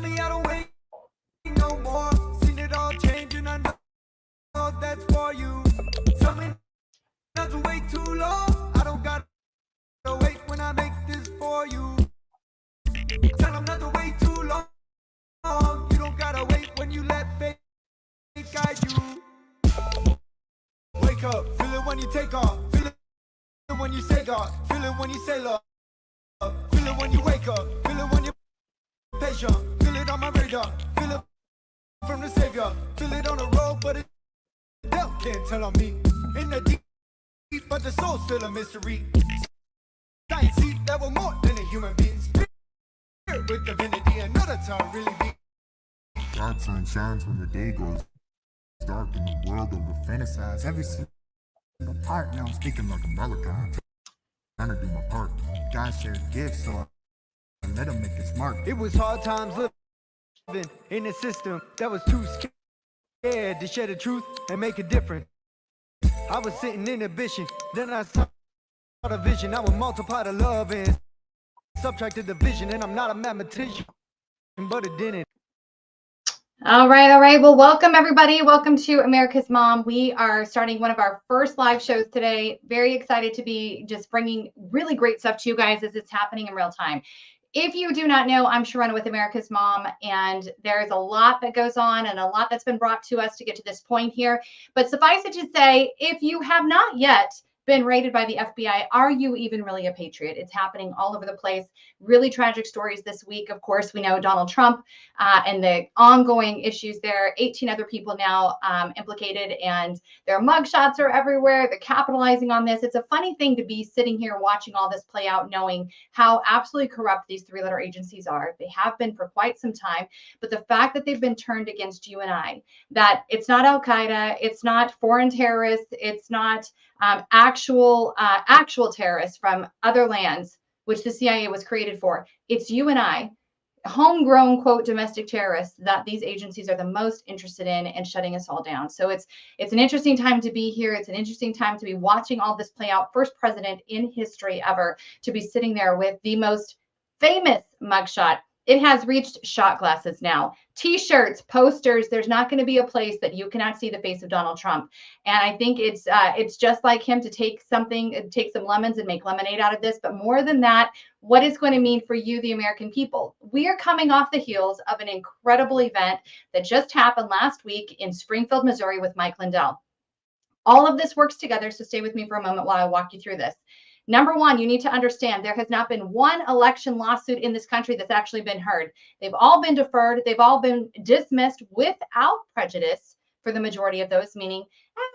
Tell me I don't wait no more. Seen it all change and I know that's for you. Tell me not to wait too long. I don't gotta wait when I make this for you. Tell them not to wait too long. You don't gotta wait when you let fate guide you. Wake up, feel it when you take off. Feel it when you say God. Feel it when you say love. Feel it when you wake up. Feel it when you're patient. Feel it on my radar. Feel it from the Savior. Feel it on the road, but it can't tell on me. In the deep, but the soul's still a mystery. Science see that we're more than a human being. Spirit with divinity, another time really be. God's sun shines when the day goes dark in the world over fantasize. Every single part now I'm speaking like a Malachi. Trying to do my part. God shared gifts, so I let him make his mark. It was hard times living in a system that was too scared to share the truth and make a difference. I was sitting in ambition, then I saw the vision. I would multiply the love and subtract the division. And I'm not a mathematician, but it didn't. All right. Well, welcome everybody. Welcome to America's Mom. We are starting one of our first live shows today. Very excited to be just bringing really great stuff to you guys as it's happening in real time. If you do not know, I'm Sharona with America's Mom, and there's a lot that goes on and a lot that's been brought to us to get to this point here. But suffice it to say, if you have not yet been raided by the FBI, are you even really a patriot? It's happening all over the place. Really tragic stories this week. Of course, we know Donald Trump and the ongoing issues there. 18 other people now implicated, and their mugshots are everywhere. They're capitalizing on this. It's a funny thing to be sitting here watching all this play out, knowing how absolutely corrupt these three-letter agencies are. They have been for quite some time, but the fact that they've been turned against you and I, that it's not Al-Qaeda, it's not foreign terrorists, it's not actual terrorists from other lands, which the CIA was created for. It's you and I, homegrown, quote, domestic terrorists, that these agencies are the most interested in and shutting us all down. So it's an interesting time to be here. It's an interesting time to be watching all this play out. First president in history ever to be sitting there with the most famous mugshot. It has reached shot glasses now, T-shirts, posters. There's not going to be a place that you cannot see the face of Donald Trump. And I think it's just like him to take some lemons and make lemonade out of this. But more than that, what it's going to mean for you, the American people. We are coming off the heels of an incredible event that just happened last week in Springfield, Missouri with Mike Lindell. All of this works together. So stay with me for a moment while I walk you through this. Number one, you need to understand there has not been one election lawsuit in this country that's actually been heard. They've all been deferred. They've all been dismissed without prejudice for the majority of those, meaning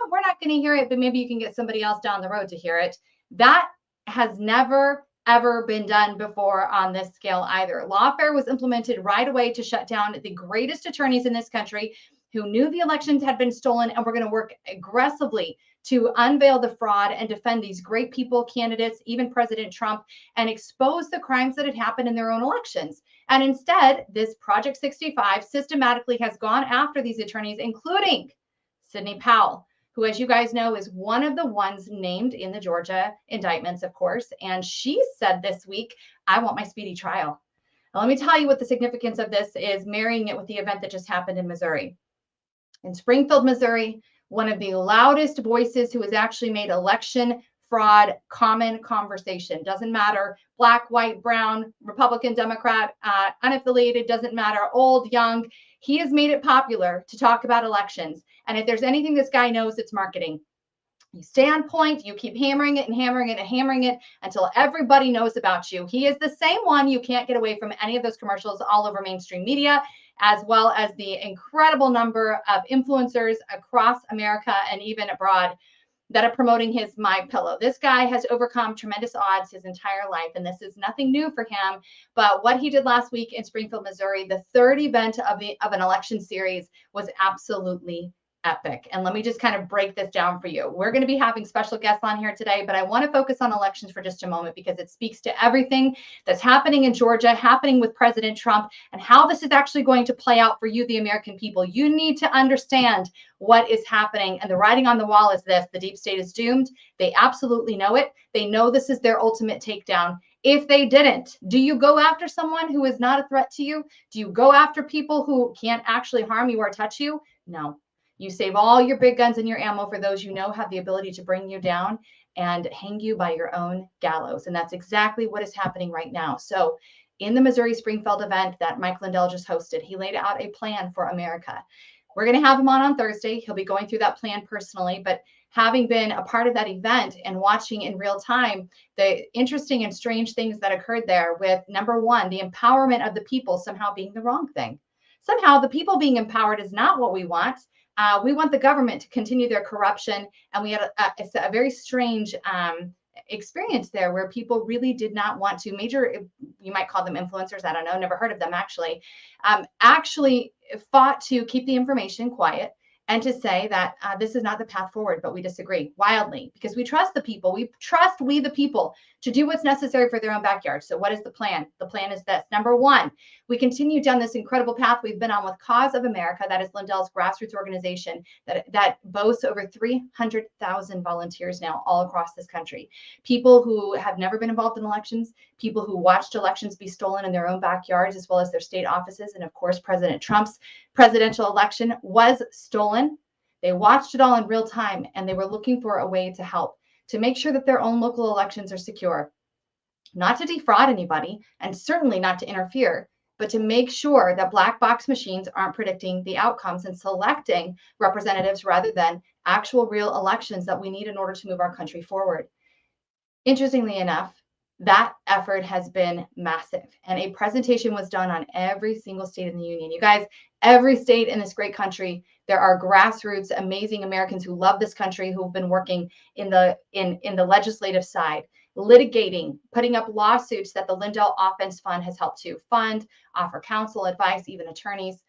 we're not going to hear it, but maybe you can get somebody else down the road to hear it. That has never, ever been done before on this scale either. Lawfare was implemented right away to shut down the greatest attorneys in this country who knew the elections had been stolen and were going to work aggressively to unveil the fraud and defend these great people, candidates, even President Trump, and expose the crimes that had happened in their own elections. And instead, this Project 65 systematically has gone after these attorneys, including Sidney Powell, who, as you guys know, is one of the ones named in the Georgia indictments, of course. And she said this week, I want my speedy trial. Now, let me tell you what the significance of this is, marrying it with the event that just happened in Missouri. In Springfield, Missouri, one of the loudest voices who has actually made election fraud common conversation. Doesn't matter, black, white, brown, Republican, Democrat, unaffiliated, doesn't matter, old, young. He has made it popular to talk about elections. And if there's anything this guy knows, it's marketing. You stay on point, you keep hammering it and hammering it and hammering it until everybody knows about you. He is the same one. You can't get away from any of those commercials all over mainstream media, as well as the incredible number of influencers across America and even abroad that are promoting his My Pillow. This guy has overcome tremendous odds his entire life, and this is nothing new for him. But what he did last week in Springfield, Missouri, the third event of an election series, was absolutely epic. And let me just kind of break this down for you. We're going to be having special guests on here today, but I want to focus on elections for just a moment because it speaks to everything that's happening in Georgia, happening with President Trump, and how this is actually going to play out for you, the American people. You need to understand what is happening. And the writing on the wall is this: the deep state is doomed. They absolutely know it. They know this is their ultimate takedown. If they didn't, do you go after someone who is not a threat to you? Do you go after people who can't actually harm you or touch you? No. You save all your big guns and your ammo for those you know have the ability to bring you down and hang you by your own gallows. And that's exactly what is happening right now. So in the Missouri Springfield event that Mike Lindell just hosted, he laid out a plan for America. We're going to have him on Thursday. He'll be going through that plan personally, but having been a part of that event and watching in real time the interesting and strange things that occurred there with, number one, the empowerment of the people somehow being the wrong thing. Somehow the people being empowered is not what we want. We want the government to continue their corruption. And we had a very strange experience there where people really did not want to you might call them influencers. I don't know. Never heard of them actually fought to keep the information quiet and to say that this is not the path forward, but we disagree wildly because we trust the people. We trust the people to do what's necessary for their own backyard. So what is the plan? The plan is this. Number one, we continue down this incredible path we've been on with Cause of America. That is Lindell's grassroots organization that boasts over 300,000 volunteers now all across this country. People who have never been involved in elections, people who watched elections be stolen in their own backyards, as well as their state offices. And of course, President Trump's presidential election was stolen. They watched it all in real time, and they were looking for a way to help, to make sure that their own local elections are secure, not to defraud anybody, and certainly not to interfere, but to make sure that black box machines aren't predicting the outcomes and selecting representatives rather than actual real elections that we need in order to move our country forward. Interestingly enough, that effort has been massive, and a presentation was done on every single state in the union. You guys, every state in this great country, there are grassroots, amazing Americans who love this country, who've been working in the legislative side, litigating, putting up lawsuits that the Lindell Offense Fund has helped to fund, offer counsel, advice, even attorneys.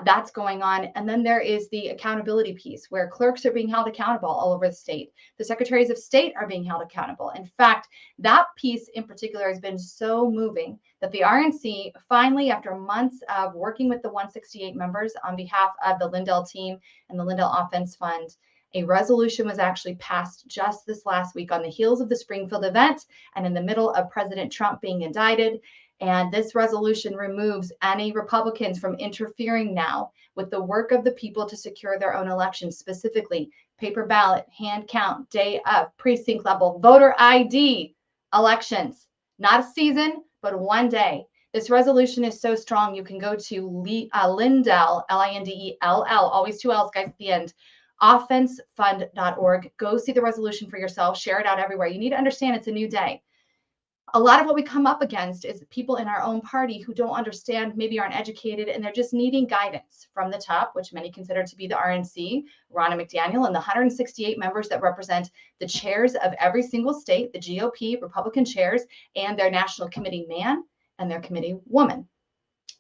That's going on. And then there is the accountability piece where clerks are being held accountable all over the state. The secretaries of state are being held accountable. In fact, that piece in particular has been so moving that the RNC finally, after months of working with the 168 members on behalf of the Lindell team and the Lindell Offense Fund, a resolution was actually passed just this last week on the heels of the Springfield event and in the middle of President Trump being indicted. And this resolution removes any Republicans from interfering now with the work of the people to secure their own elections, specifically paper ballot, hand count, day of, precinct level, voter ID elections. Not a season, but one day. This resolution is so strong, you can go to Lindell, Lindell, always two L's, guys, at the end, offensefund.org. Go see the resolution for yourself. Share it out everywhere. You need to understand it's a new day. A lot of what we come up against is people in our own party who don't understand, maybe aren't educated, and they're just needing guidance from the top, which many consider to be the RNC, Ronna McDaniel, and the 168 members that represent the chairs of every single state, the GOP, Republican chairs, and their national committee man and their committee woman.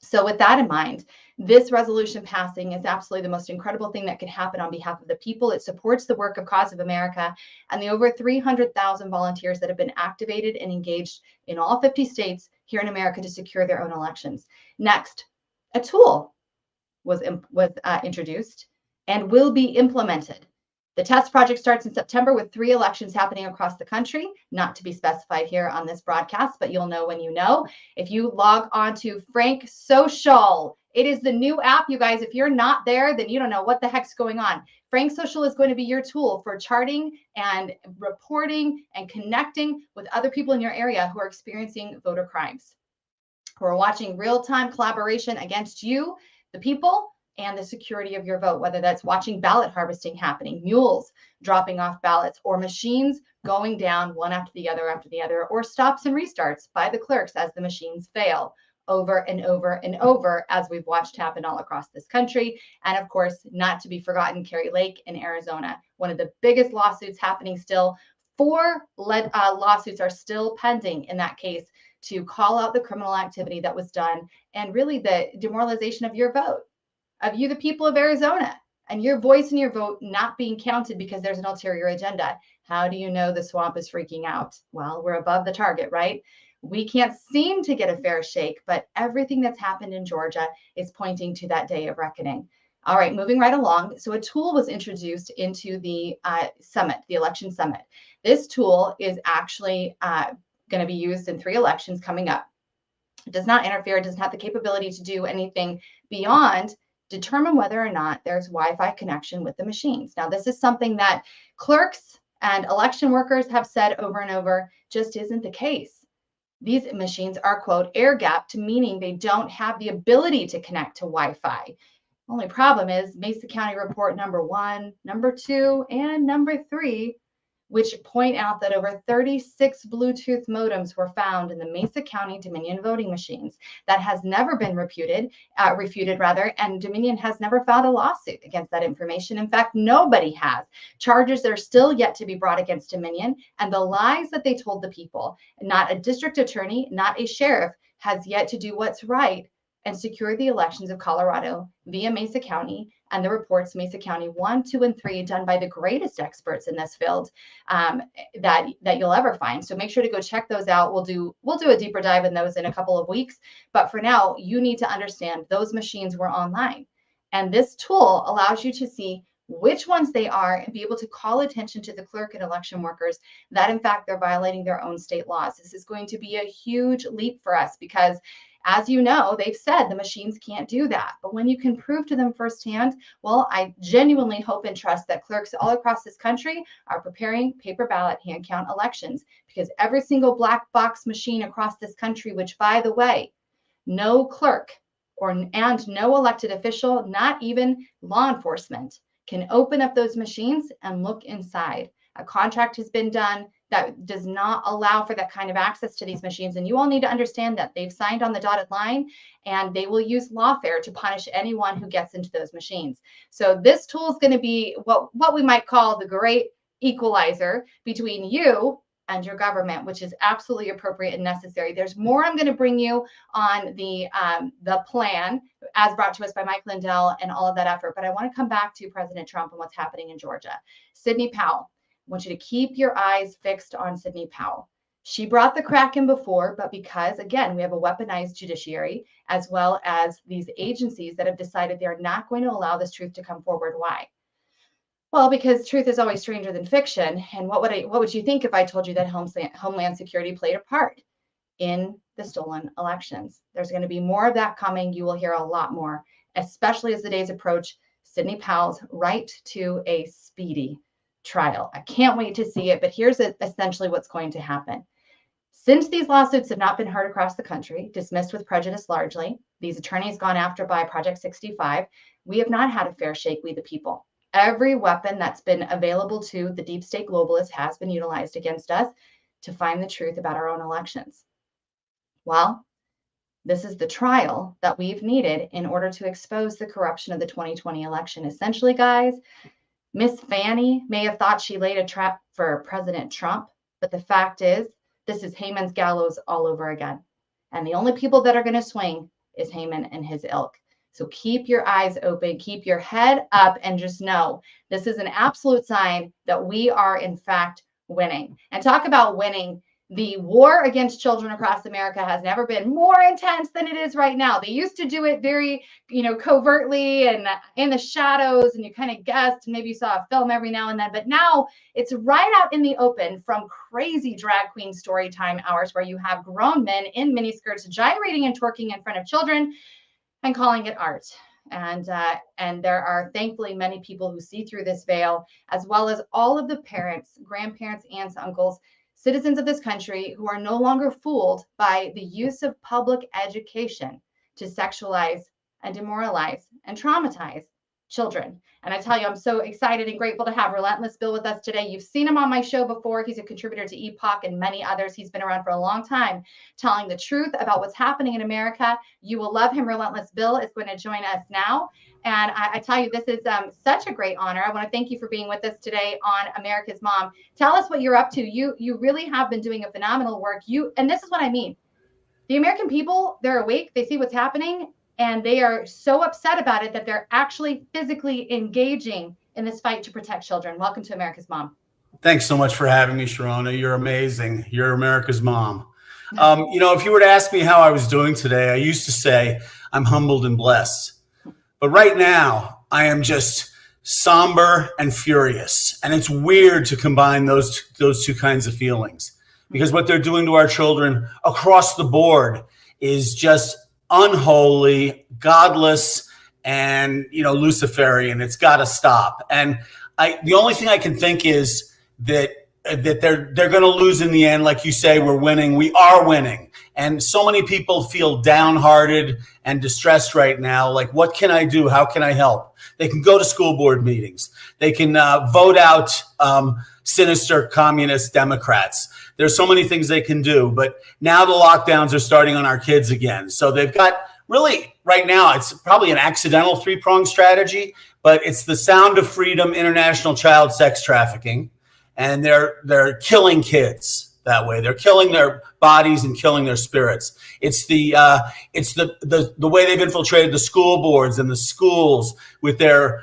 So with that in mind, this resolution passing is absolutely the most incredible thing that could happen on behalf of the people. It supports the work of Cause of America and the over 300,000 volunteers that have been activated and engaged in all 50 states here in America to secure their own elections. Next, a tool was introduced and will be implemented. The test project starts in September with 3 elections happening across the country, not to be specified here on this broadcast, but you'll know when you know. If you log on to Frank Social, it is the new app, you guys. If you're not there, then you don't know what the heck's going on. Frank Social is going to be your tool for charting and reporting and connecting with other people in your area who are experiencing voter crimes, who are watching real-time collaboration against you, the people, and the security of your vote, whether that's watching ballot harvesting happening, mules dropping off ballots, or machines going down one after the other, or stops and restarts by the clerks as the machines fail over and over and over, as we've watched happen all across this country. And of course, not to be forgotten, Kerry Lake in Arizona, one of the biggest lawsuits happening still. 4 lawsuits are still pending in that case to call out the criminal activity that was done and really the demoralization of your vote, of you, the people of Arizona, and your voice and your vote not being counted because there's an ulterior agenda. How do you know the swamp is freaking out? Well, we're above the target, right? We can't seem to get a fair shake, but everything that's happened in Georgia is pointing to that day of reckoning. All right, moving right along. So a tool was introduced into the summit, the election summit. This tool is actually going to be used in 3 elections coming up. It does not interfere, it doesn't have the capability to do anything beyond determine whether or not there's Wi-Fi connection with the machines. Now, this is something that clerks and election workers have said over and over just isn't the case. These machines are, quote, air-gapped, meaning they don't have the ability to connect to Wi-Fi. Only problem is Mesa County report number 1, number 2, and number 3, which point out that over 36 Bluetooth modems were found in the Mesa County Dominion voting machines. That has never been refuted, and Dominion has never filed a lawsuit against that information. In fact, nobody has. Charges are still yet to be brought against Dominion, and the lies that they told the people, not a district attorney, not a sheriff, has yet to do what's right and secure the elections of Colorado via Mesa County, and the reports Mesa County 1, 2, and 3 done by the greatest experts in this field that you'll ever find. So make sure to go check those out. We'll do a deeper dive in those in a couple of weeks. But for now, you need to understand those machines were online. And this tool allows you to see which ones they are and be able to call attention to the clerk and election workers that in fact they're violating their own state laws. This is going to be a huge leap for us because, as you know, they've said the machines can't do that. But when you can prove to them firsthand, well, I genuinely hope and trust that clerks all across this country are preparing paper ballot hand count elections, because every single black box machine across this country, which, by the way, no clerk and no elected official, not even law enforcement, can open up those machines and look inside. A contract has been done that does not allow for that kind of access to these machines. And you all need to understand that they've signed on the dotted line, and they will use lawfare to punish anyone who gets into those machines. So this tool is going to be what we might call the great equalizer between you and your government, which is absolutely appropriate and necessary. There's more I'm going to bring you on the plan as brought to us by Mike Lindell and all of that effort. But I want to come back to President Trump and what's happening in Georgia. Sidney Powell. I want you to keep your eyes fixed on Sidney Powell. She brought the crack in before, but because, again, we have a weaponized judiciary, as well as these agencies that have decided they're not going to allow this truth to come forward. Why? Well, because truth is always stranger than fiction. And what would you think if I told you that Homeland Security played a part in the stolen elections? There's going to be more of that coming. You will hear a lot more, especially as the days approach Sidney Powell's right to a speedy trial. I can't wait to see it, but here's essentially what's going to happen. Since these lawsuits have not been heard across the country, dismissed with prejudice largely, these attorneys gone after by Project 65, we have not had a fair shake, we the people. Every weapon that's been available to the deep state globalists has been utilized against us to find the truth about our own elections. Well, this is the trial that we've needed in order to expose the corruption of the 2020 election. Essentially, guys, Miss Fanny may have thought she laid a trap for President Trump, but the fact is, this is Haman's gallows all over again. And the only people that are going to swing is Haman and his ilk. So keep your eyes open, keep your head up, and just know this is an absolute sign that we are, in fact, winning. And talk about winning. The war against children across America has never been more intense than it is right now. They used to do it very, covertly and in the shadows, and you kind of guessed, and maybe you saw a film every now and then. But now it's right out in the open, from crazy drag queen story time hours where you have grown men in miniskirts gyrating and twerking in front of children and calling it art. And there are thankfully many people who see through this veil, as well as all of the parents, grandparents, aunts, uncles, citizens of this country who are no longer fooled by the use of public education to sexualize and demoralize and traumatize children. And I tell you, I'm so excited and grateful to have Relentless Bill with us today. You've seen him on my show before. He's a contributor to Epoch and many others. He's been around for a long time, telling the truth about what's happening in America. You will love him. Relentless Bill is going to join us now. And I tell you, this is such a great honor. I want to thank you for being with us today on America's Mom. Tell us what you're up to. You really have been doing a phenomenal work. And this is what I mean. The American people, they're awake. They see what's happening. And they are so upset about it that they're actually physically engaging in this fight to protect children. Welcome to America's Mom. Thanks so much for having me, Sharona. You're amazing. You're America's mom. If you were to ask me how I was doing today, I used to say I'm humbled and blessed. But right now, I am just somber and furious. And it's weird to combine those two kinds of feelings. because what they're doing to our children across the board is just unholy, godless, and Luciferian. It's got to stop. And the only thing I can think is that they're going to lose in the end. Like you say, we're winning. We are winning. And so many people feel downhearted and distressed right now. Like, what can I do? How can I help? They can go to school board meetings. They can vote out sinister communist Democrats. There's so many things they can do. But now the lockdowns are starting on our kids again. So they've got really right now, it's probably an accidental three-pronged strategy, but it's the Sound of Freedom, international child sex trafficking. And they're killing kids that way. They're killing their bodies and killing their spirits. It's the way they've infiltrated the school boards and the schools with their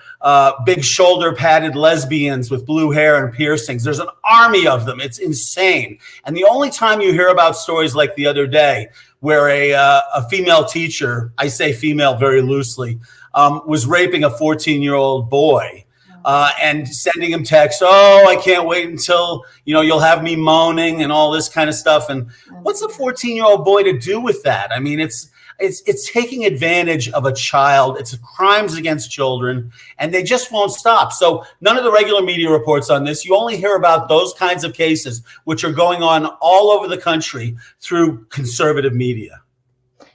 big shoulder padded lesbians with blue hair and piercings. There's an army of them. It's insane. And the only time you hear about stories like the other day where a female teacher, I say female very loosely, was raping a 14-year-old boy. And sending him texts, oh, I can't wait until, you'll have me moaning and all this kind of stuff. And what's a 14-year-old boy to do with that? I mean, it's taking advantage of a child. It's crimes against children, and they just won't stop. So none of the regular media reports on this. You only hear about those kinds of cases, which are going on all over the country through conservative media.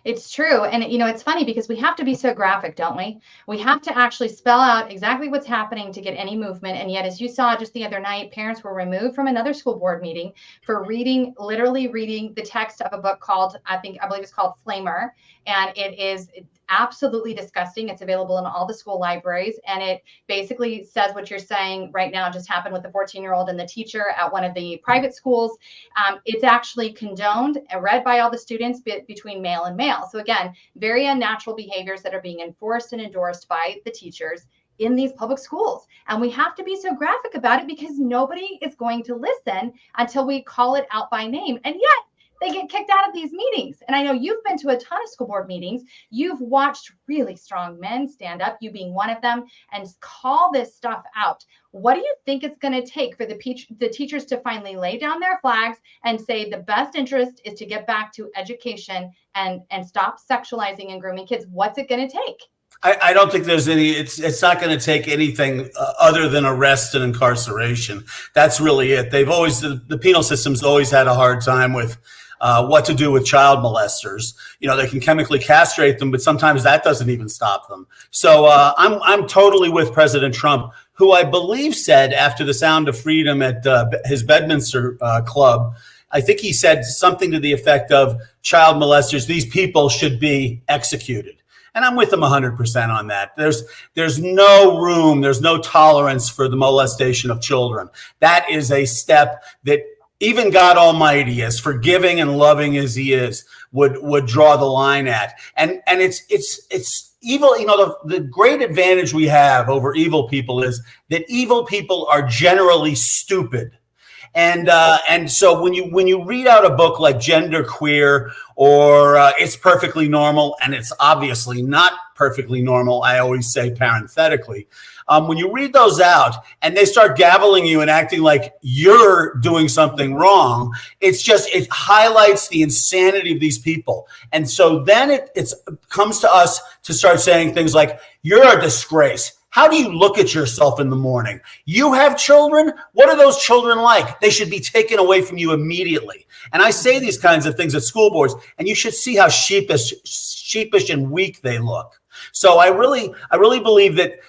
It's true. And, it's funny because we have to be so graphic, don't we? We have to actually spell out exactly what's happening to get any movement. And yet, as you saw just the other night, parents were removed from another school board meeting for literally reading the text of a book called, I believe it's called Flamer. And it is absolutely disgusting. It's available in all the school libraries. And it basically says what you're saying right now just happened with the 14-year-old and the teacher at one of the private schools. It's actually condoned and read by all the students between male and male. So again, very unnatural behaviors that are being enforced and endorsed by the teachers in these public schools. And we have to be so graphic about it because nobody is going to listen until we call it out by name. And yet, they get kicked out of these meetings. And I know you've been to a ton of school board meetings. You've watched really strong men stand up, you being one of them, and call this stuff out. What do you think it's going to take for the teachers to finally lay down their flags and say the best interest is to get back to education and stop sexualizing and grooming kids? What's it going to take? I don't think there's any, it's not going to take anything other than arrest and incarceration. That's really it. The penal system's always had a hard time with what to do with child molesters. They can chemically castrate them, but sometimes that doesn't even stop them. So I'm totally with President Trump, who I believe said after the Sound of Freedom at his Bedminster club, I think he said something to the effect of child molesters, these people should be executed. And I'm with them 100% on that. There's no room, there's no tolerance for the molestation of children. That is a step that even God Almighty, as forgiving and loving as He is, would draw the line at. And it's evil. The great advantage we have over evil people is that evil people are generally stupid. And so when you read out a book like Gender Queer or It's Perfectly Normal, and it's obviously not perfectly normal, I always say parenthetically, when you read those out and they start gaveling you and acting like you're doing something wrong, it highlights the insanity of these people. And so then it comes to us to start saying things like, you're a disgrace. How do you look at yourself in the morning? You have children? What are those children like? They should be taken away from you immediately. And I say these kinds of things at school boards, and you should see how sheepish and weak they look. So I really believe that,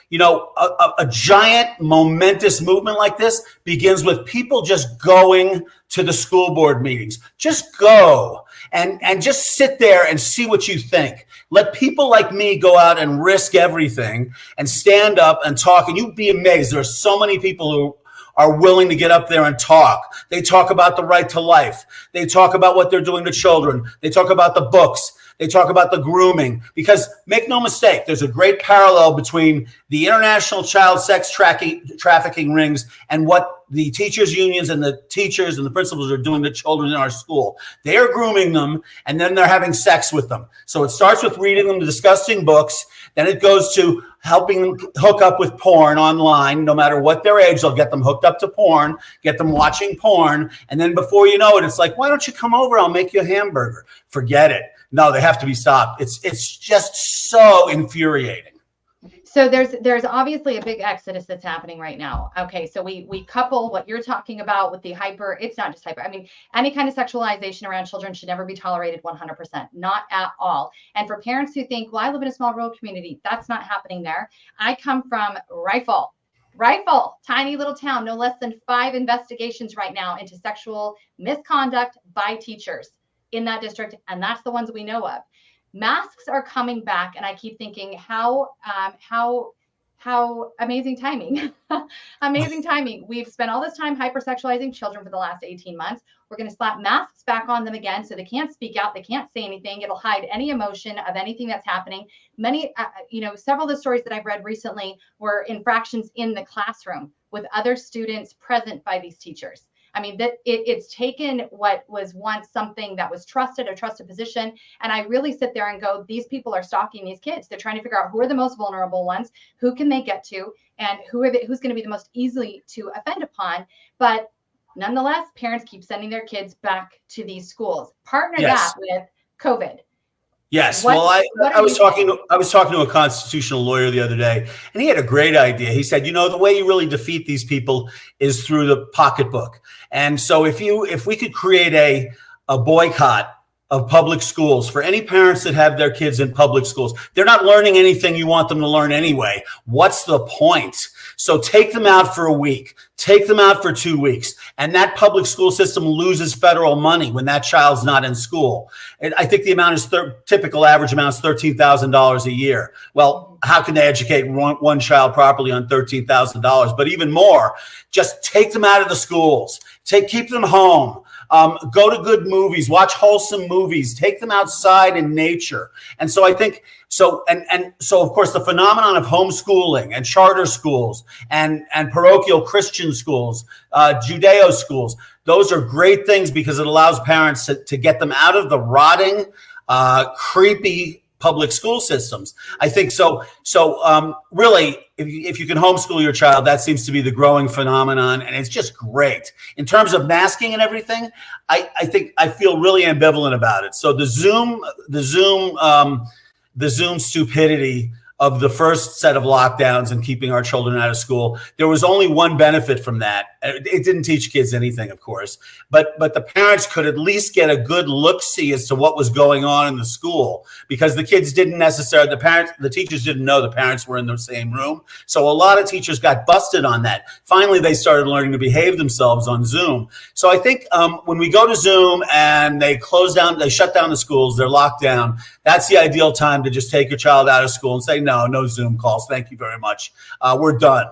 a giant momentous movement like this begins with people just going to the school board meetings. Just go and just sit there and see what you think. Let people like me go out and risk everything and stand up and talk. And you'd be amazed. There are so many people who are willing to get up there and talk. They talk about the right to life. They talk about what they're doing to children. They talk about the books. They talk about the grooming. Because make no mistake, there's a great parallel between the international child sex trafficking rings and what the teachers unions and the teachers and the principals are doing to children in our school. They are grooming them, and then they're having sex with them. So it starts with reading them disgusting books. Then it goes to helping them hook up with porn online. No matter what their age, they'll get them hooked up to porn, get them watching porn. And then before you know it, it's like, why don't you come over? I'll make you a hamburger. Forget it. No, they have to be stopped. It's just so infuriating. So there's obviously a big exodus that's happening right now. Okay, so we couple what you're talking about with the hyper. It's not just hyper. I mean, any kind of sexualization around children should never be tolerated 100%, not at all. And for parents who think, well, I live in a small rural community, that's not happening there. I come from Rifle, tiny little town, no less than 5 investigations right now into sexual misconduct by teachers in that district, and that's the ones we know of. Masks are coming back, and I keep thinking how amazing timing. Amazing timing. We've spent all this time hypersexualizing children for the last 18 months. We're going to slap masks back on them again so they can't speak out, they can't say anything. It'll hide any emotion of anything that's happening. Many several of the stories that I've read recently were infractions in the classroom with other students present by these teachers. I mean, that it's taken what was once something that was trusted, a trusted position. And I really sit there and go, these people are stalking these kids. They're trying to figure out who are the most vulnerable ones, who can they get to, and who's going to be the most easily to offend upon. But nonetheless, parents keep sending their kids back to these schools. Partner that with COVID. Yes. Well, I was talking to a constitutional lawyer the other day, and he had a great idea. He said, the way you really defeat these people is through the pocketbook. And so if we could create a boycott of public schools for any parents that have their kids in public schools, they're not learning anything you want them to learn anyway. What's the point? So take them out for a week, take them out for 2 weeks, and that public school system loses federal money when that child's not in school. And I think the amount is typical average amount is $13,000 a year. Well, how can they educate one child properly on $13,000? But even more, just take them out of the schools, keep them home. Go to good movies, watch wholesome movies, take them outside in nature. And so I think so. And so, of course, the phenomenon of homeschooling and charter schools and parochial Christian schools, Judeo schools, those are great things because it allows parents to get them out of the rotting, creepy public school systems. I think so. Really, if you can homeschool your child, that seems to be the growing phenomenon, and it's just great. In terms of masking and everything, I think I feel really ambivalent about it. So the Zoom stupidity of the first set of lockdowns and keeping our children out of school, there was only one benefit from that. It didn't teach kids anything, of course, but the parents could at least get a good look-see as to what was going on in the school, because the kids didn't necessarily, the teachers didn't know the parents were in the same room. So a lot of teachers got busted on that. Finally, they started learning to behave themselves on Zoom. So I think when we go to Zoom and they shut down the schools, they're locked down, that's the ideal time to just take your child out of school and say, no Zoom calls. Thank you very much. We're done.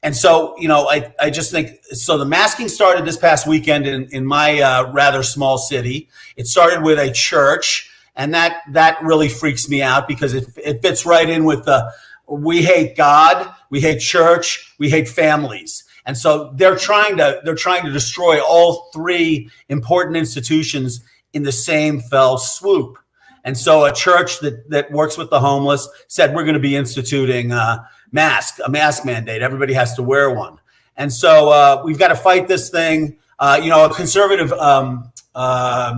And so, I just think, so the masking started this past weekend in my rather small city. It started with a church, and that really freaks me out because it fits right in with we hate God, we hate church, we hate families. And so they're trying to destroy all 3 important institutions in the same fell swoop. And so a church that works with the homeless said, we're going to be instituting a mask mandate. Everybody has to wear one. And so we've got to fight this thing. A conservative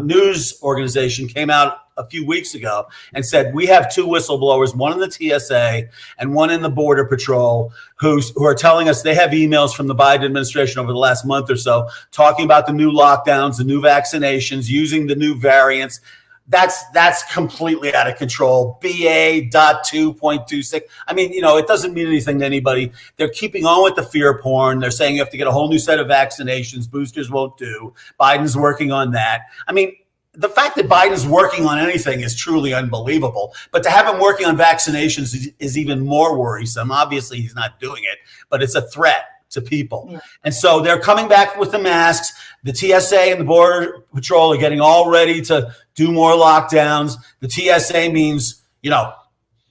news organization came out a few weeks ago and said, we have 2 whistleblowers, one in the TSA and one in the Border Patrol, who are telling us they have emails from the Biden administration over the last month or so talking about the new lockdowns, the new vaccinations, using the new variants. That's completely out of control. BA.2.26. I mean, it doesn't mean anything to anybody. They're keeping on with the fear porn. They're saying you have to get a whole new set of vaccinations. Boosters won't do. Biden's working on that. I mean, the fact that Biden's working on anything is truly unbelievable. But to have him working on vaccinations is even more worrisome. Obviously, he's not doing it, but it's a threat to people. Yeah. And so they're coming back with the masks. The TSA and the Border Patrol are getting all ready to do more lockdowns. The TSA means,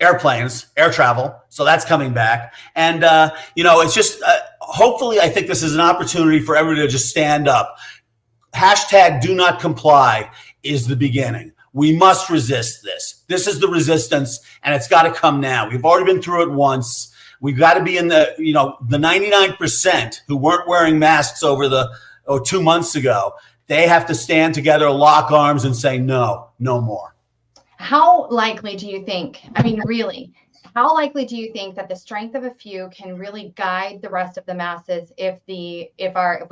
airplanes, air travel. So that's coming back. And, it's just hopefully I think this is an opportunity for everybody to just stand up. Hashtag do not comply is the beginning. We must resist this. This is the resistance, and it's got to come now. We've already been through it once. We've got to be in the 99% who weren't wearing masks over 2 months ago. They have to stand together, lock arms, and say, no more. How likely do you think, really, how likely do you think that the strength of a few can really guide the rest of the masses if we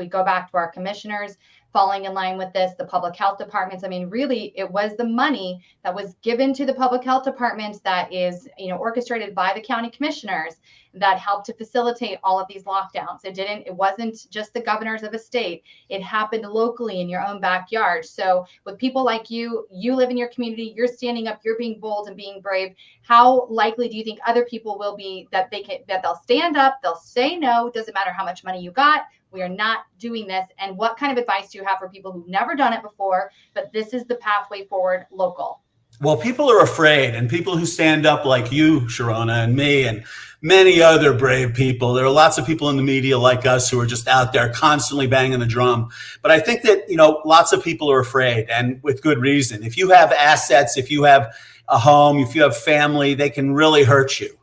go back to our commissioners falling in line with this, the public health departments? Really, it was the money that was given to the public health departments that is, orchestrated by the county commissioners that helped to facilitate all of these lockdowns. It wasn't just the governors of a state. It happened locally in your own backyard. So with people like you live in your community, you're standing up, you're being bold and being brave. How likely do you think other people will be that they'll stand up, they'll say no, it doesn't matter how much money you got, we are not doing this? And what kind of advice do you have for people who've never done it before, but this is the pathway forward local? Well, people are afraid, and people who stand up like you, Sharona, and me, and many other brave people. There are lots of people in the media like us who are just out there constantly banging the drum. But I think that, lots of people are afraid, and with good reason. If you have assets, if you have a home, if you have family, they can really hurt you.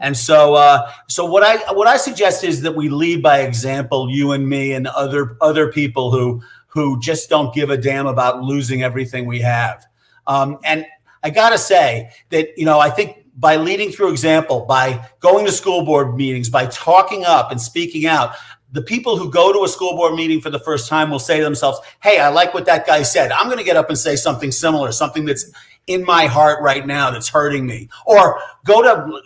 And so what I suggest is that we lead by example, you and me and other people who just don't give a damn about losing everything we have. And I got to say that, I think by leading through example, by going to school board meetings, by talking up and speaking out, the people who go to a school board meeting for the first time will say to themselves, hey, I like what that guy said. I'm going to get up and say something similar, something that's in my heart right now that's hurting me. Or go to,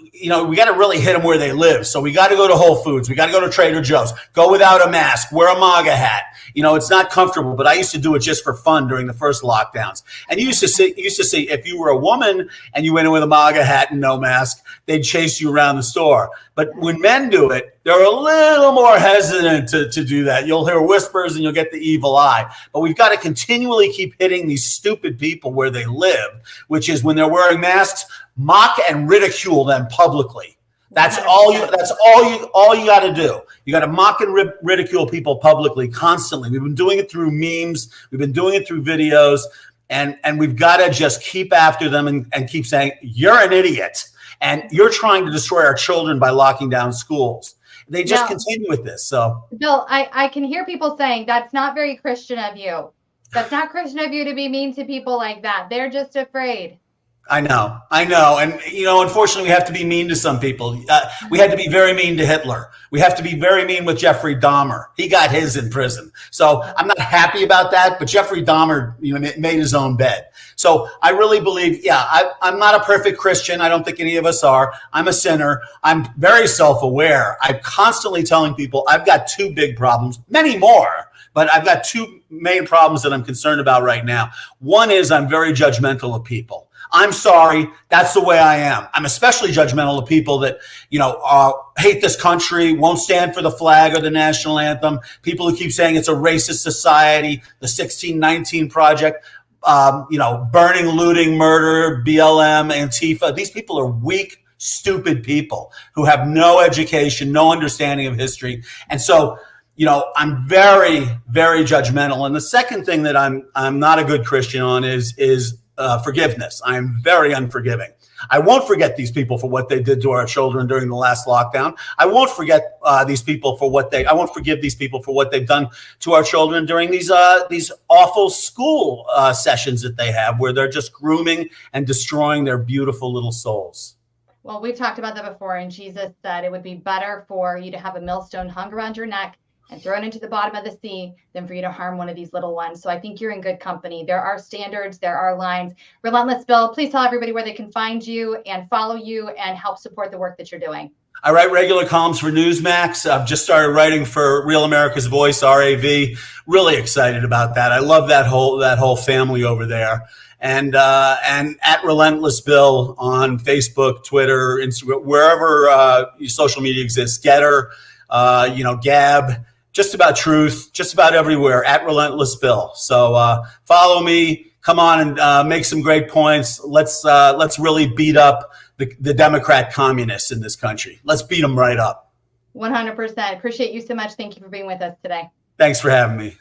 we got to really hit them where they live. So we got to go to Whole Foods. We got to go to Trader Joe's. Go without a mask. Wear a MAGA hat. It's not comfortable, but I used to do it just for fun during the first lockdowns. And you used to see if you were a woman and you went in with a MAGA hat and no mask, they'd chase you around the store. But when men do it, they're a little more hesitant to do that. You'll hear whispers and you'll get the evil eye. But we've got to continually keep hitting these stupid people where they live, which is when they're wearing masks, mock and ridicule them publicly. That's all you got to do. You got to mock and ridicule people publicly constantly. We've been doing it through memes. We've been doing it through videos. And we've got to just keep after them and keep saying, you're an idiot. And you're trying to destroy our children by locking down schools. They just continue with this. So, Bill, I can hear people saying that's not very Christian of you. That's not Christian of you to be mean to people like that. They're just afraid. I know. And, unfortunately, we have to be mean to some people. We had to be very mean to Hitler. We have to be very mean with Jeffrey Dahmer. He got his in prison. So I'm not happy about that. But Jeffrey Dahmer, made his own bed. So I really believe, I'm not a perfect Christian. I don't think any of us are. I'm a sinner. I'm very self-aware. I'm constantly telling people I've got two big problems, many more. But I've got two main problems that I'm concerned about right now. One is I'm very judgmental of people. I'm sorry. That's the way I am. I'm especially judgmental of people that, hate this country, won't stand for the flag or the national anthem. People who keep saying it's a racist society, the 1619 Project, burning, looting, murder, BLM, Antifa. These people are weak, stupid people who have no education, no understanding of history. And so, I'm very, very judgmental. And the second thing that I'm not a good Christian on is forgiveness. I'm very unforgiving. I won't forget these people for what they did to our children during the last lockdown. I won't forget these people I won't forgive these people for what they've done to our children during these awful school sessions that they have, where they're just grooming and destroying their beautiful little souls. Well, we've talked about that before, and Jesus said it would be better for you to have a millstone hung around your neck and thrown into the bottom of the sea than for you to harm one of these little ones. So I think you're in good company. There are standards, there are lines. Relentless Bill, please tell everybody where they can find you and follow you and help support the work that you're doing. I write regular columns for Newsmax. I've just started writing for Real America's Voice, RAV. Really excited about that. I love that whole family over there. And at Relentless Bill on Facebook, Twitter, Instagram, wherever social media exists, Getter, Gab. Just about truth, just about everywhere at Relentless Bill. So follow me, come on and make some great points. Let's really beat up the Democrat communists in this country. Let's beat them right up. 100%. Appreciate you so much. Thank you for being with us today. Thanks for having me.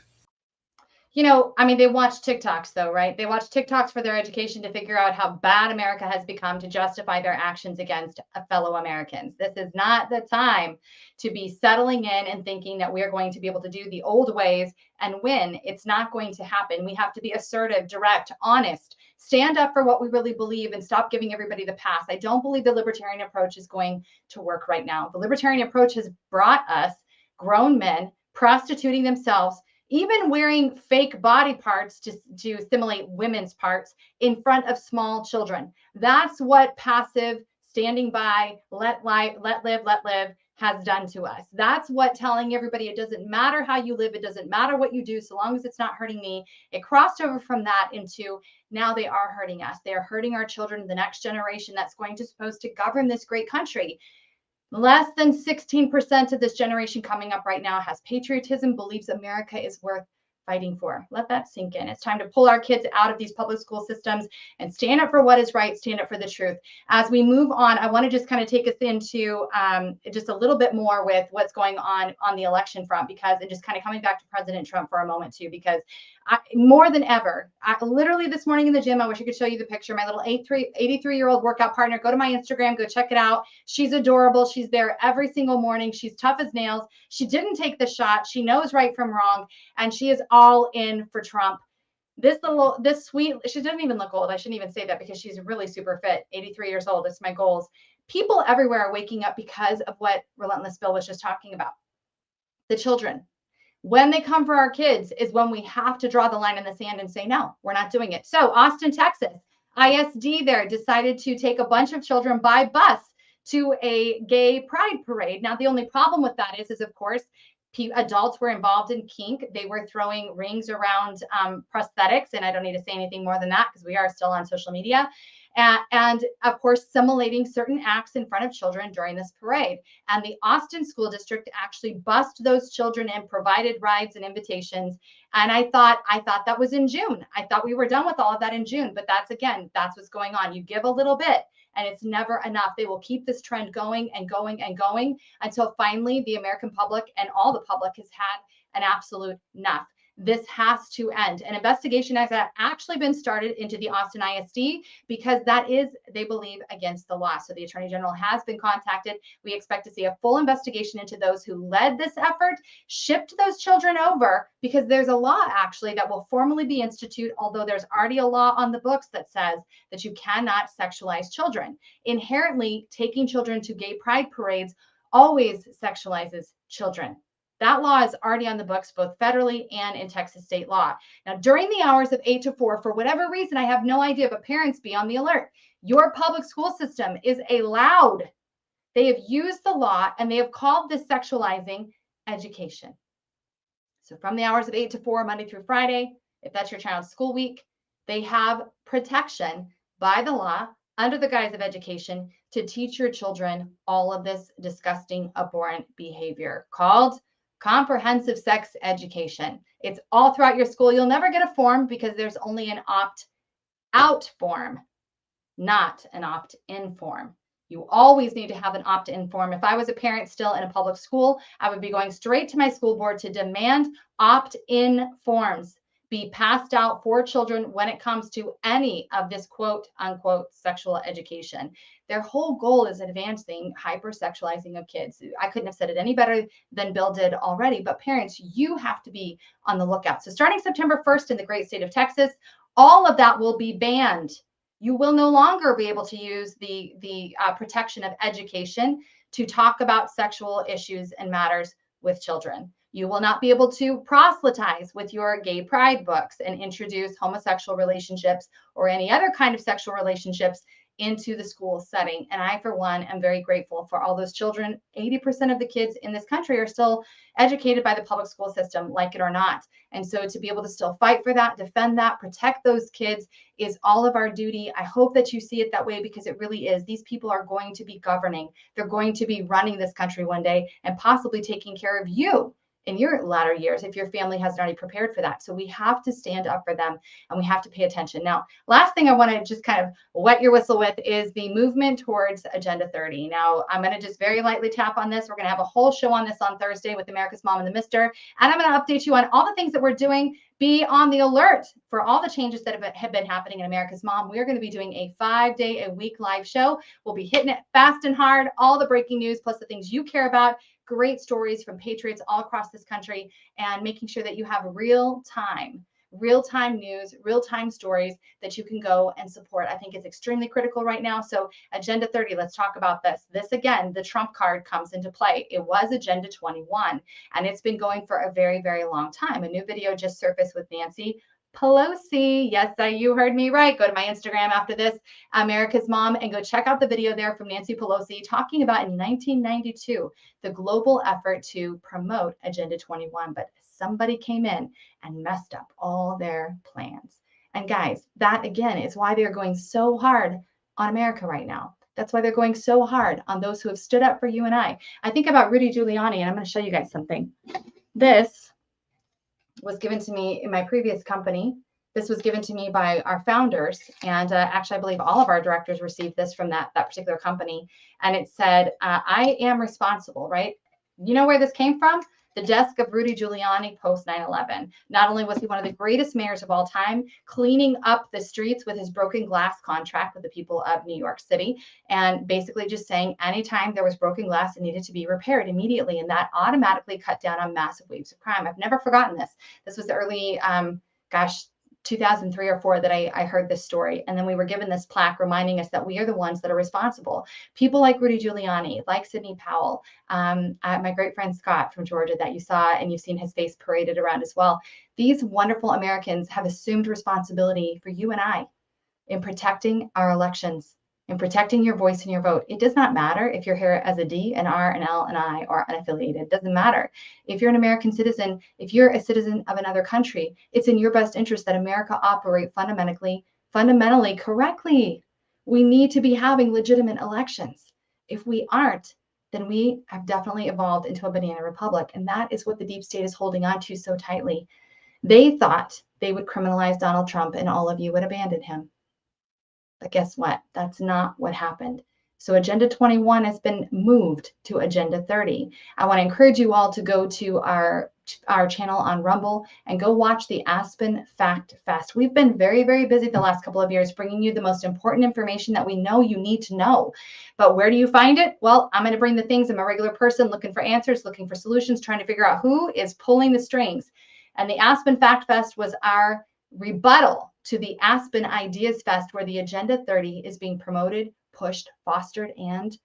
You know, I mean, they watch TikToks though, right? They watch TikToks for their education to figure out how bad America has become to justify their actions against fellow Americans. This is not the time to be settling in and thinking that we're going to be able to do the old ways and win. It's not going to happen. We have to be assertive, direct, honest, stand up for what we really believe and stop giving everybody the pass. I don't believe the libertarian approach is going to work right now. The libertarian approach has brought us grown men prostituting themselves, even wearing fake body parts to simulate women's parts in front of small children. That's what passive standing by, let live has done to us. That's what telling everybody it doesn't matter how you live, it doesn't matter what you do, so long as it's not hurting me. It crossed over from that into now they are hurting us. They are hurting our children, the next generation that's supposed to govern this great country. Less than 16% of this generation coming up right now has patriotism, believes America is worth fighting for. Let that sink in. It's time to pull our kids out of these public school systems and stand up for what is right, stand up for the truth. As we move on, I want to just kind of take us into just a little bit more with what's going on the election front, because, and just kind of coming back to President Trump for a moment too, because more than ever, literally this morning in the gym, I wish I could show you the picture. My little 83-year-old workout partner, go to my Instagram, go check it out. She's adorable. She's there every single morning. She's tough as nails. She didn't take the shot. She knows right from wrong, and she is all in for Trump. This sweet, she doesn't even look old. I shouldn't even say that because she's really super fit. 83 years old. It's my goals. People everywhere are waking up because of what Relentless Bill was just talking about. The children. When they come for our kids is when we have to draw the line in the sand and say, no, we're not doing it. So Austin, Texas, ISD there decided to take a bunch of children by bus to a gay pride parade. Now, the only problem with that is of course, adults were involved in kink. They were throwing rings around prosthetics. And I don't need to say anything more than that because we are still on social media. And of course, simulating certain acts in front of children during this parade. And the Austin School District actually bussed those children and provided rides and invitations. And I thought that was in June. I thought we were done with all of that in June. But that's what's going on. You give a little bit and it's never enough. They will keep this trend going and going and going until finally the American public and all the public has had an absolute enough. This has to end. An investigation has actually been started into the Austin ISD because that is, they believe, against the law. So the Attorney General has been contacted. We expect to see a full investigation into those who led this effort, shipped those children over, because there's a law actually that will formally be instituted, although there's already a law on the books that says that you cannot sexualize children. Inherently, taking children to gay pride parades always sexualizes children. That law is already on the books, both federally and in Texas state law. Now, during the hours of 8 to 4, for whatever reason, I have no idea, but parents, be on the alert. Your public school system is allowed. They have used the law and they have called this sexualizing education. So from the hours of 8 to 4, Monday through Friday, if that's your child's school week, they have protection by the law under the guise of education to teach your children all of this disgusting, abhorrent behavior called comprehensive sex education. It's all throughout your school. You'll never get a form because there's only an opt-out form, not an opt-in form. You always need to have an opt-in form. If I was a parent still in a public school, I would be going straight to my school board to demand opt-in forms be passed out for children when it comes to any of this quote unquote sexual education. Their whole goal is advancing hypersexualizing of kids. I couldn't have said it any better than Bill did already, but parents, you have to be on the lookout. So starting September 1st in the great state of Texas, all of that will be banned. You will no longer be able to use the protection of education to talk about sexual issues and matters with children. You will not be able to proselytize with your gay pride books and introduce homosexual relationships or any other kind of sexual relationships into the school setting. And I, for one, am very grateful for all those children. 80% of the kids in this country are still educated by the public school system, like it or not. And so to be able to still fight for that, defend that, protect those kids is all of our duty. I hope that you see it that way because it really is. These people are going to be governing. They're going to be running this country one day and possibly taking care of you in your latter years if your family hasn't already prepared for that. So we have to stand up for them and we have to pay attention. Now, last thing I want to just kind of wet your whistle with is the movement towards Agenda 30. Now, I'm going to just very lightly tap on this. We're going to have a whole show on this on Thursday with America's Mom and the Mister. And I'm going to update you on all the things that we're doing. Be on the alert for all the changes that have been happening in America's Mom. We're going to be doing a 5-day-a-week live show. We'll be hitting it fast and hard, all the breaking news, plus the things you care about, great stories from patriots all across this country, and making sure that you have real-time news, real-time stories that you can go and support. I think it's extremely critical right now. So Agenda 30, let's talk about this. This, again, the Trump card comes into play. It was Agenda 21, and it's been going for a very, very long time. A new video just surfaced with Nancy Pelosi. Yes, you heard me right. Go to my Instagram after this, America's Mom, and go check out the video there from Nancy Pelosi talking about in 1992, the global effort to promote Agenda 21. But somebody came in and messed up all their plans. And guys, that again is why they're going so hard on America right now. That's why they're going so hard on those who have stood up for you and I. I think about Rudy Giuliani, and I'm going to show you guys something. This was given to me in my previous company. This was given to me by our founders. And actually, I believe all of our directors received this from that particular company. And it said, I am responsible, right? You know where this came from? The desk of Rudy Giuliani post 9/11. Not only was he one of the greatest mayors of all time, cleaning up the streets with his broken glass contract with the people of New York City, and basically just saying anytime there was broken glass, it needed to be repaired immediately. And that automatically cut down on massive waves of crime. I've never forgotten this. This was the early, 2003 or 4 that I heard this story. And then we were given this plaque reminding us that we are the ones that are responsible. People like Rudy Giuliani, like Sidney Powell, my great friend Scott from Georgia that you saw, and you've seen his face paraded around as well. These wonderful Americans have assumed responsibility for you and I in protecting our elections, in protecting your voice and your vote. It does not matter if you're here as a D, an R, an L, an I, or unaffiliated. It doesn't matter. If you're an American citizen, if you're a citizen of another country, it's in your best interest that America operate fundamentally correctly. We need to be having legitimate elections. If we aren't, then we have definitely evolved into a banana republic. And that is what the deep state is holding on to so tightly. They thought they would criminalize Donald Trump and all of you would abandon him. But guess what? That's not what happened. So Agenda 21 has been moved to Agenda 30. I want to encourage you all to go to our channel on Rumble and go watch the Aspen Fact Fest. We've been very, very busy the last couple of years bringing you the most important information that we know you need to know. But where do you find it? Well, I'm going to bring the things. I'm a regular person looking for answers, looking for solutions, trying to figure out who is pulling the strings. And the Aspen Fact Fest was our rebuttal to the Aspen Ideas Fest, where the Agenda 30 is being promoted, pushed, fostered, and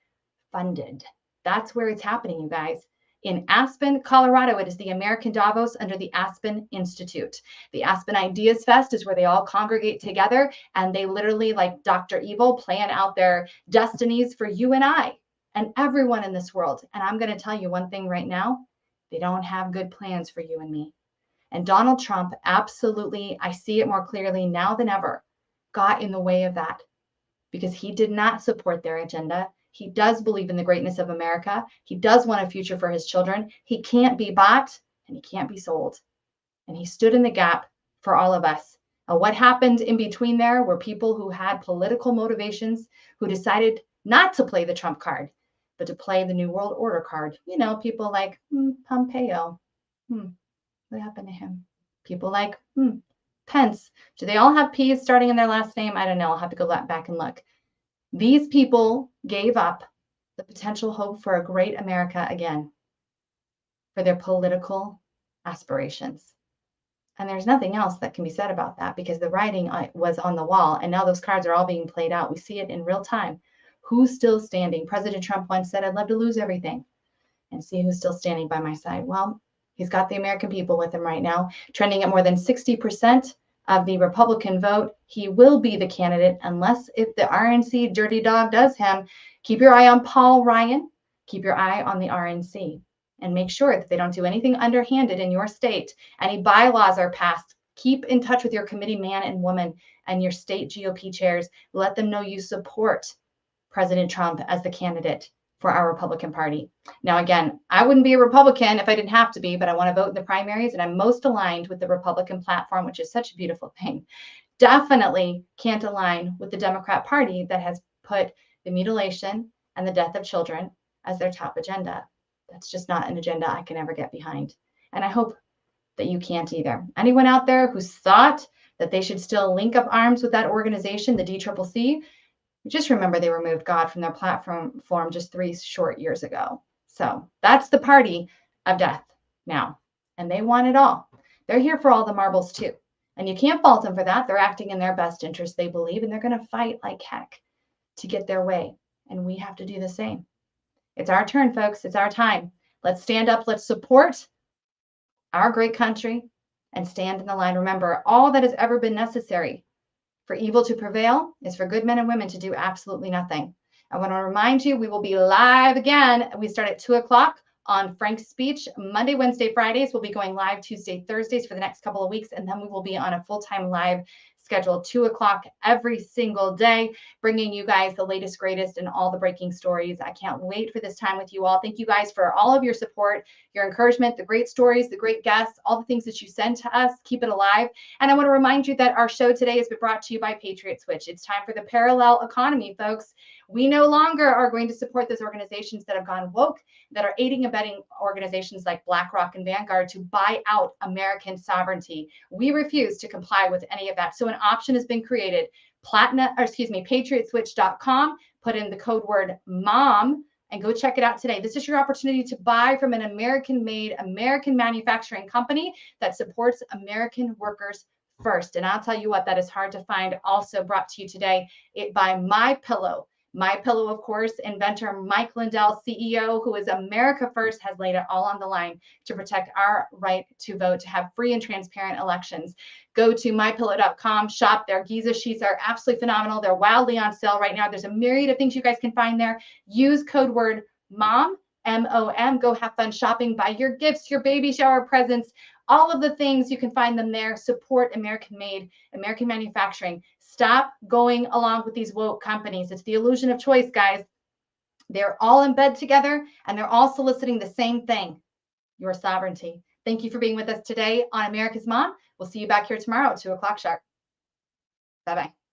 funded. That's where it's happening, you guys. In Aspen, Colorado, it is the American Davos under the Aspen Institute. The Aspen Ideas Fest is where they all congregate together, and they literally, like Dr. Evil, plan out their destinies for you and I and everyone in this world. And I'm going to tell you one thing right now. They don't have good plans for you and me. And Donald Trump, absolutely, I see it more clearly now than ever, got in the way of that because he did not support their agenda. He does believe in the greatness of America. He does want a future for his children. He can't be bought and he can't be sold. And he stood in the gap for all of us. What happened in between there were people who had political motivations, who decided not to play the Trump card, but to play the New World Order card. You know, people like Pompeo. What happened to him? People like Pence. Do they all have P's starting in their last name? I don't know. I'll have to go back and look. These people gave up the potential hope for a great America again for their political aspirations. And there's nothing else that can be said about that because the writing was on the wall and now those cards are all being played out. We see it in real time. Who's still standing? President Trump once said, I'd love to lose everything and see who's still standing by my side. Well, he's got the American people with him right now, trending at more than 60% of the Republican vote. He will be the candidate unless if the RNC dirty dog does him. Keep your eye on Paul Ryan. Keep your eye on the RNC and make sure that they don't do anything underhanded in your state. Any bylaws are passed. Keep in touch with your committee man and woman and your state GOP chairs. Let them know you support President Trump as the candidate for our Republican Party. Now, again, I wouldn't be a Republican if I didn't have to be, but I want to vote in the primaries, and I'm most aligned with the Republican platform, which is such a beautiful thing. Definitely can't align with the Democrat Party that has put the mutilation and the death of children as their top agenda. That's just not an agenda I can ever get behind. And I hope that you can't either. Anyone out there who's thought that they should still link up arms with that organization, the DCCC, just remember they removed God from their platform just 3 short years ago. So that's the party of death now. And they want it all. They're here for all the marbles too. And you can't fault them for that. They're acting in their best interest, they believe, and they're going to fight like heck to get their way. And we have to do the same. It's our turn, folks. It's our time. Let's stand up. Let's support our great country and stand in the line. Remember, all that has ever been necessary for evil to prevail is for good men and women to do absolutely nothing. I want to remind you, we will be live again. We start at 2 o'clock on Frank's Speech, Monday, Wednesday, Fridays. We'll be going live Tuesday, Thursdays for the next couple of weeks, and then we will be on a full-time live schedule, 2 o'clock every single day, bringing you guys the latest, greatest, and all the breaking stories. I can't wait for this time with you all. Thank you guys for all of your support, your encouragement, the great stories, the great guests, all the things that you send to us. Keep it alive. And I want to remind you that our show today has been brought to you by Patriot Switch. It's time for the parallel economy, folks. We no longer are going to support those organizations that have gone woke, that are aiding and abetting organizations like BlackRock and Vanguard to buy out American sovereignty. We refuse to comply with any of that. So an option has been created. patriotswitch.com. Put in the code word MOM and go check it out today. This is your opportunity to buy from an American-made, American manufacturing company that supports American workers first. And I'll tell you what, that is hard to find. Also brought to you today by MyPillow. MyPillow, of course, inventor Mike Lindell, CEO, who is America First, has laid it all on the line to protect our right to vote, to have free and transparent elections. Go to mypillow.com, shop. Their Giza sheets are absolutely phenomenal. They're wildly on sale right now. There's a myriad of things you guys can find there. Use code word MOM, M-O-M. Go have fun shopping. Buy your gifts, your baby shower presents, all of the things. You can find them there. Support American-made, American manufacturing. Stop going along with these woke companies. It's the illusion of choice, guys. They're all in bed together, and they're all soliciting the same thing, your sovereignty. Thank you for being with us today on America's Mom. We'll see you back here tomorrow at 2 o'clock sharp. Bye-bye.